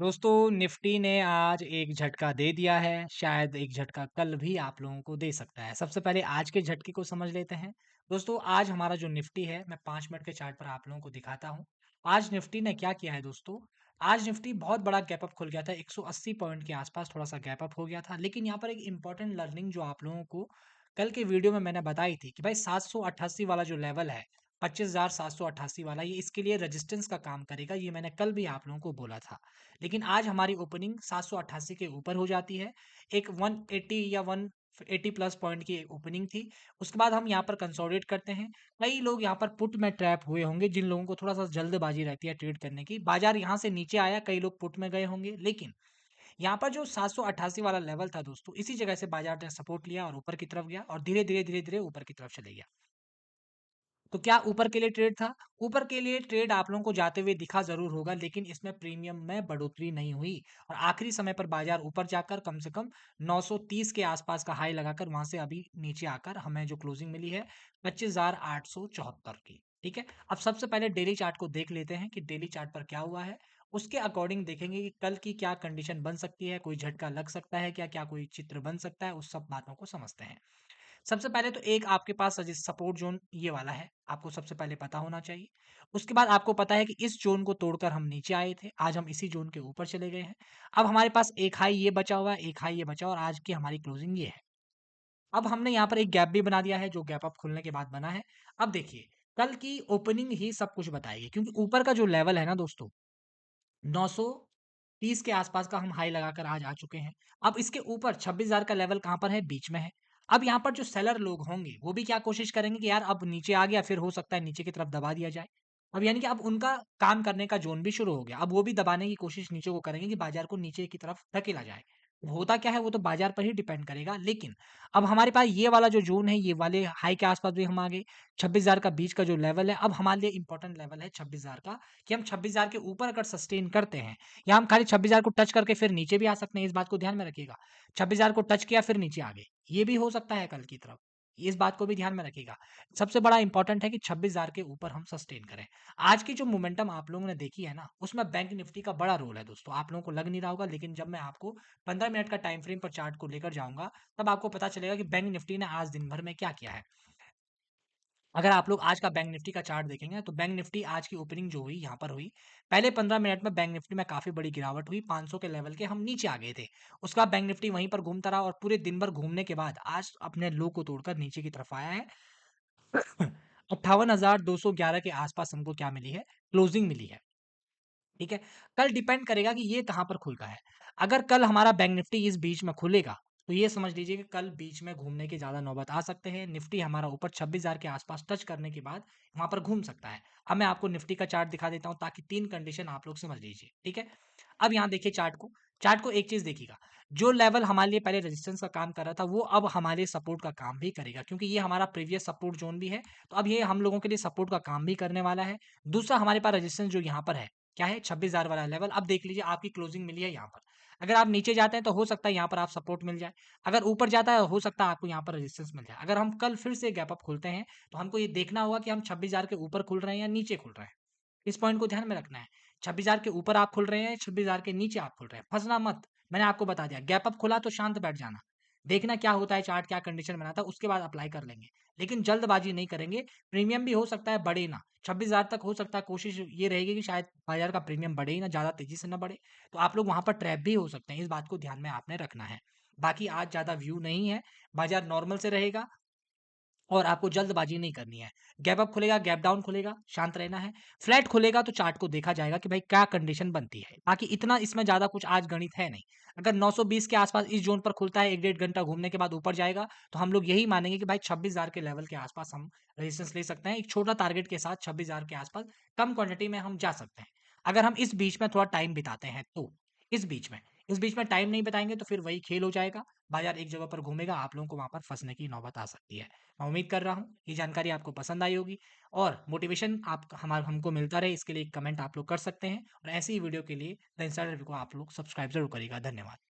दोस्तों निफ्टी ने आज एक झटका दे दिया है, शायद एक झटका कल भी आप लोगों को दे सकता है। सबसे पहले आज के झटके को समझ लेते हैं। दोस्तों आज हमारा जो निफ्टी है, मैं 5 मिनट के चार्ट पर आप लोगों को दिखाता हूँ। आज निफ्टी ने क्या किया है दोस्तों, आज निफ्टी बहुत बड़ा गैप अप खुल गया था, 180 पॉइंट के आसपास थोड़ा-सा गैप अप हो गया था। लेकिन यहाँ पर एक इम्पोर्टेंट लर्निंग जो आप लोगों को कल के वीडियो में मैंने बताई थी कि भाई 788 वाला जो लेवल है, 25,788 वाला, ये इसके लिए रेजिस्टेंस का काम करेगा, ये मैंने कल भी आप लोगों को बोला था। लेकिन आज हमारी ओपनिंग 788 के ऊपर हो जाती है। एक 180 या 180 प्लस पॉइंट की ओपनिंग थी। उसके बाद हम यहाँ पर कंसोलिडेट करते हैं। कई लोग यहाँ पर पुट में ट्रैप हुए होंगे, जिन लोगों को थोड़ा-सा जल्दबाजी रहती है ट्रेड करने की। बाजार यहाँ से नीचे आया, कई लोग पुट में गए होंगे, लेकिन यहाँ पर जो 788 वाला लेवल था दोस्तों, इसी जगह से बाजार ने सपोर्ट लिया और ऊपर की तरफ गया और धीरे-धीरे, धीरे-धीरे ऊपर की तरफ चले गया। तो क्या ऊपर के लिए ट्रेड था? ऊपर के लिए ट्रेड आप लोगों को जाते हुए दिखा ज़रूर होगा, लेकिन इसमें प्रीमियम में बढ़ोतरी नहीं हुई और आखिरी समय पर बाजार ऊपर जाकर कम से कम 930 के आसपास का हाई लगाकर वहाँ से अभी नीचे आकर हमें जो क्लोजिंग मिली है 25,874 की, ठीक है? अब सबसे पहले डेली चार्ट को देख लेते हैं कि डेली चार्ट पर क्या हुआ है। उसके अकॉर्डिंग देखेंगे कि कल की क्या कंडीशन बन सकती है, कोई झटका लग सकता है क्या? क्या कोई चित्र बन सकता है? उस सब बातों को समझते हैं। सबसे पहले तो एक आपके पास सपोर्ट जोन ये वाला है, आपको सबसे पहले पता होना चाहिए। उसके बाद आपको पता है कि इस जोन को तोड़कर हम नीचे आए थे, आज हम इसी जोन के ऊपर चले गए हैं। अब हमारे पास एक हाई ये बचा हुआ है, एक हाई ये बचा हुआ और आज की हमारी क्लोजिंग ये है। अब हमने यहाँ पर एक गैप भी बना दिया है, जो गैप अप खुलने के बाद बना है। अब देखिए, कल की ओपनिंग ही सब कुछ बताएगी क्योंकि ऊपर का जो लेवल है ना दोस्तों, 930 के आसपास का हम हाई लगाकर आज आ चुके हैं। अब इसके ऊपर 26,000 का लेवल कहाँ पर है? बीच में है। अब यहाँ पर जो सेलर लोग होंगे, वो भी क्या कोशिश करेंगे कि यार अब नीचे आ गया, फिर हो सकता है नीचे की तरफ दबा दिया जाए। अब यानी कि अब उनका काम करने का ज़ोन भी शुरू हो गया। अब वो भी दबाने की कोशिश नीचे को करेंगे कि बाजार को नीचे की तरफ धकेला जाए। होता क्या है, वो तो बाजार पर ही डिपेंड करेगा। लेकिन अब हमारे पास ये वाला जो ज़ोन है, ये वाले हाई के आसपास भी हम आ गए। 26,000 का बीच का जो लेवल है, अब हमारे लिए इम्पोर्टेंट लेवल है 26,000 का, कि हम 26,000 के ऊपर अगर सस्टेन करते हैं या हम खाली 26,000 को टच करके फिर नीचे भी आ सकते हैं, इस बात को ध्यान में रखिएगा। 26,000 को टच किया फिर नीचे आ गए, ये भी हो सकता है कल की तरफ, इस बात को भी ध्यान में रखिएगा। सबसे बड़ा इंपॉर्टेंट है कि 26,000 के ऊपर हम सस्टेन करें। आज की जो मोमेंटम आप लोगों ने देखी है ना, उसमें बैंक निफ्टी का बड़ा रोल है दोस्तों। आप लोगों को लग नहीं रहा होगा, लेकिन जब मैं आपको 15 मिनट का टाइम फ्रेम पर चार्ट को लेकर जाऊँगा, तब आपको पता चलेगा कि बैंक निफ्टी ने आज दिन भर में क्या किया है। अगर आप लोग आज का बैंक निफ्टी का चार्ट देखेंगे तो बैंक निफ्टी आज की ओपनिंग जो हुई यहाँ पर हुई, पहले 15 मिनट में बैंक निफ्टी में काफ़ी बड़ी गिरावट हुई, 500 के लेवल के हम नीचे आ गए थे। उसके बाद बैंक निफ्टी वहीं पर घूमता रहा और पूरे दिन भर घूमने के बाद आज अपने लो को तोड़कर नीचे की तरफ आया है। 58,211 के आसपास हमको क्या मिली है? क्लोजिंग मिली है। ठीक है? कल डिपेंड करेगा कि ये कहाँ पर खुलता है। अगर कल हमारा बैंक निफ्टी इस बीच में खुलेगा, तो ये समझ लीजिए कि कल बीच में घूमने की ज़्यादा नौबत आ सकते हैं। निफ्टी हमारा ऊपर 26,000 के आसपास टच करने के बाद वहाँ पर घूम सकता है। अब मैं आपको निफ्टी का चार्ट दिखा देता हूँ ताकि 3 कंडीशन आप लोग समझ लीजिए, ठीक है? अब यहाँ देखिए चार्ट को एक चीज़ देखिएगा, जो लेवल हमारे लिए पहले रेजिस्टेंस का काम कर रहा था, वो अब हमारे लिए सपोर्ट का काम भी करेगा क्योंकि ये हमारा प्रीवियस सपोर्ट ज़ोन भी है, तो अब ये हम लोगों के लिए सपोर्ट का काम भी करने वाला है। दूसरा हमारे पास रेजिस्टेंस जो यहाँ पर है, क्या है? 26,000 वाला लेवल। अब देख लीजिए आपकी क्लोजिंग मिली है यहाँ पर। अगर आप नीचे जाते हैं तो हो सकता है यहाँ पर आप सपोर्ट मिल जाए। अगर ऊपर जाता है हो सकता है आपको यहाँ पर रेजिस्टेंस मिल जाए। अगर हम कल फिर से गैप अप खोलते हैं तो हमको ये देखना होगा कि हम 26,000 के ऊपर खुल रहे हैं या नीचे खुल रहे हैं। इस पॉइंट को ध्यान में रखना है। 26,000 के ऊपर आप खुल रहे हैं, 26,000 के नीचे आप खुल रहे हैं। फँसना मत। मैंने आपको बता दिया, गैप अप खुला तो शांत बैठ जाना। देखना क्या होता है, चार्ट क्या कंडीशन बनाता है, उसके बाद अप्लाई कर लेंगे। लेकिन जल्दबाजी नहीं करेंगे। प्रीमियम भी हो सकता है बढ़े ना। 26,000 तक हो सकता है, कोशिश ये रहेगी कि शायद बाजार का प्रीमियम बढ़े ही ना, ज़्यादा तेज़ी से ना बढ़े। तो आप लोग वहाँ पर ट्रैप भी हो सकते हैं, इस बात को ध्यान में आपने रखना है। बाकी आज ज़्यादा व्यू नहीं है, बाजार नॉर्मल से रहेगा और आपको जल्दबाजी नहीं करनी है। गैप अप खुलेगा, गैप डाउन खुलेगा, शांत रहना है। फ्लैट खुलेगा तो चार्ट को देखा जाएगा कि भाई क्या कंडीशन बनती है। बाकी इतना इसमें ज़्यादा कुछ आज गणित है नहीं। अगर 920 के आसपास इस ज़ोन पर खुलता है, 1 डेढ़ घंटा घूमने के बाद ऊपर जाएगा, तो हम लोग यही मानेंगे कि भाई 26,000 के लेवल के आसपास हम रेजिस्टेंस ले सकते हैं। एक छोटा टारगेट के साथ 26,000 के आसपास कम क्वांटिटी में हम जा सकते हैं। अगर हम इस बीच में थोड़ा टाइम बिताते हैं तो, इस बीच में। इस बीच में टाइम नहीं बिताएँगे तो फिर वही खेल हो जाएगा। बाजार एक जगह पर घूमेगा, आप लोगों को वहाँ पर फँसने की नौबत आ सकती है। मैं उम्मीद कर रहा हूँ ये जानकारी आपको पसंद आई होगी और मोटिवेशन आप हमारा हमको मिलता रहे, इसके लिए एक कमेंट आप लोग कर सकते हैं और ऐसी ही वीडियो के लिए द इंसाइडर को आप लोग सब्सक्राइब जरूर करिएगा। धन्यवाद।